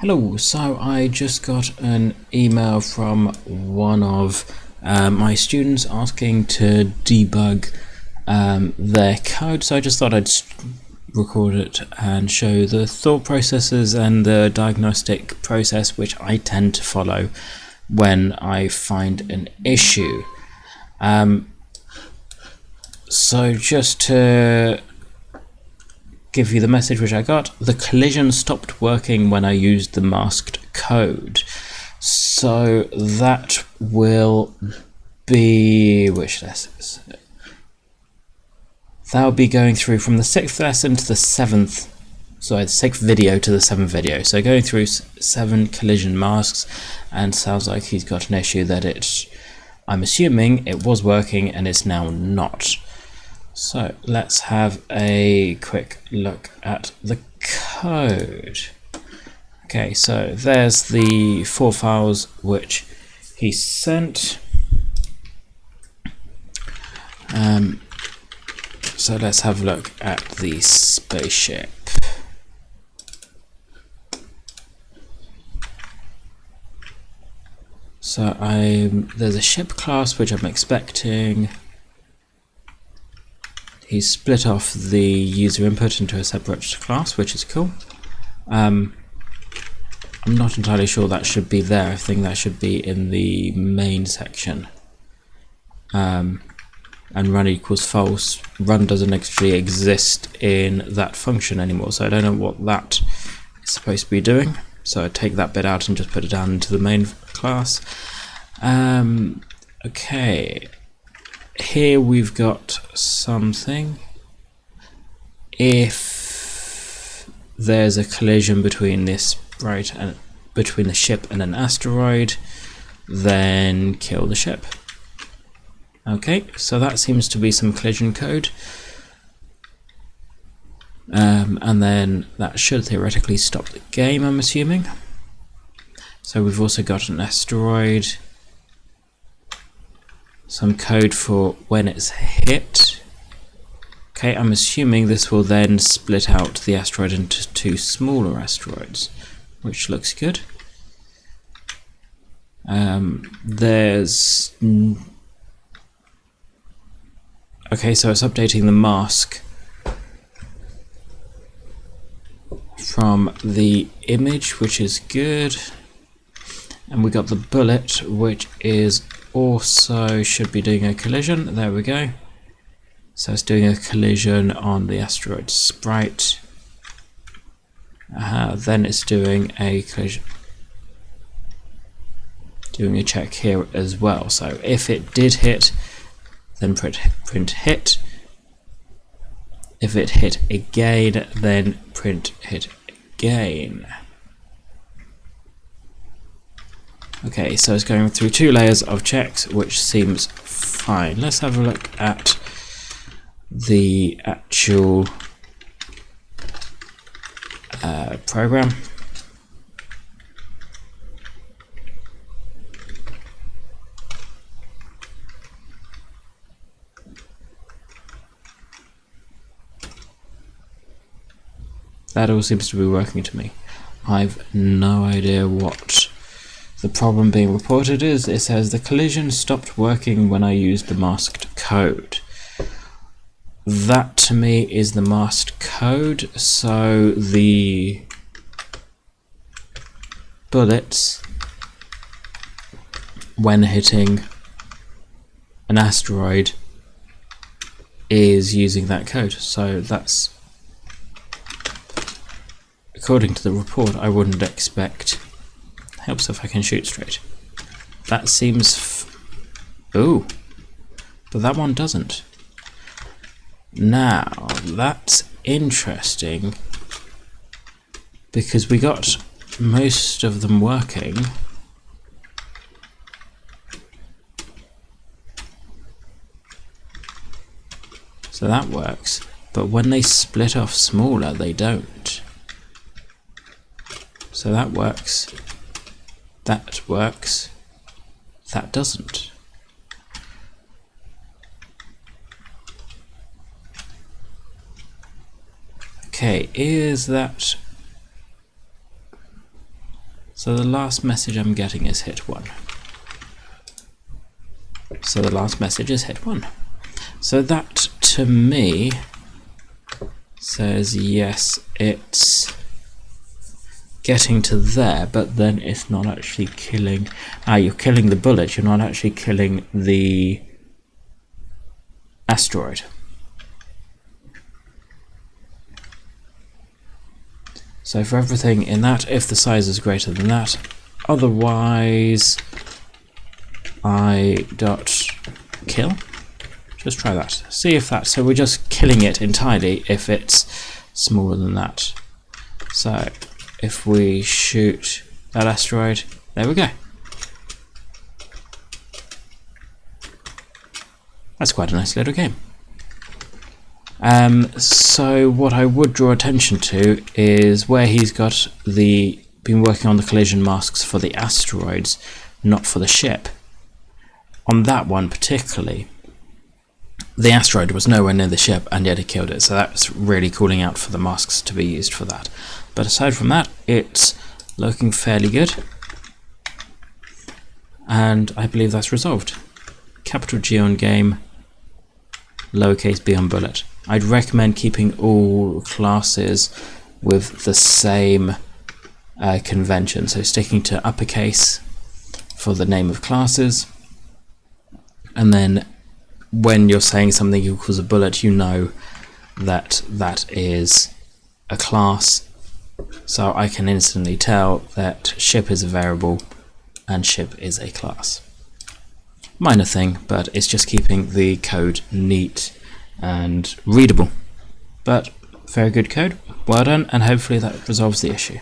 Hello, so I just got an email from one of my students asking to debug their code, so I just thought I'd record it and show the thought processes and the diagnostic process which I tend to follow when I find an issue. So just to give you the message which I got, the collision stopped working when I used the masked code. So that will be which lessons? That'll be going through from the 6th lesson to the 7th, sorry, the 6th video to the 7th video. So going through 7 collision masks, and sounds like he's got an issue that I'm assuming it was working and it's now not. So let's have a quick look at the code. Okay, so there's the 4 files which he sent. So let's have a look at the spaceship. So there's a ship class which I'm expecting. He's split off the user input into a separate class, which is cool. I'm not entirely sure that should be there. I think that should be in the main section. And run equals false. Run doesn't actually exist in that function anymore, so I don't know what that is supposed to be doing. So I take that bit out and just put it down into the main class. Okay. Here we've got something. If there's a collision between this sprite and between the ship and an asteroid, then kill the ship. Okay, so that seems to be some collision code. And then that should theoretically stop the game, I'm assuming. So we've also got an asteroid. Some code for when it's hit. Okay, I'm assuming this will then split out the asteroid into 2 smaller asteroids, which looks good. Okay, so it's updating the mask from the image, which is good. And we got the bullet, which is also should be doing a collision. There we go. So it's doing a collision on the asteroid sprite. Then it's doing a collision, doing a check here as well. So if it did hit, then print hit. If it hit again, then print hit again. Okay, so it's going through 2 layers of checks, which seems fine. Let's have a look at the actual program. That all seems to be working to me. I've no idea what the problem being reported is. It says the collision stopped working when I used the masked code. That to me is the masked code, so the bullets when hitting an asteroid is using that code. So that's, according to the report, I wouldn't expect. Helps if I can shoot straight. That seems ooh, but that one doesn't. Now that's interesting because we got most of them working. So that works, but when they split off smaller, they don't. So that works. That works. That doesn't. Okay, is that So the last message I'm getting is hit 1. So the last message is hit 1. So that to me says yes, it's getting to there, but then it's not actually killing. You're killing the bullet, you're not actually killing the asteroid. So for everything in that, if the size is greater than that, otherwise I.kill. Just try that. See if that. So we're just killing it entirely if it's smaller than that. So if we shoot that asteroid, there we go. That's quite a nice little game. So what I would draw attention to is where he's got been working on the collision masks for the asteroids, not for the ship. On that one particularly, the asteroid was nowhere near the ship and yet it killed it, so that's really calling out for the masks to be used for that. But aside from that, it's looking fairly good, and I believe that's resolved. Capital G on game, lowercase b on bullet. I'd recommend keeping all classes with the same convention, so sticking to uppercase for the name of classes, and then when you're saying something equals a bullet, you know that that is a class, so I can instantly tell that ship is a variable and ship is a class. Minor thing, but it's just keeping the code neat and readable. But very good code, well done, and hopefully that resolves the issue.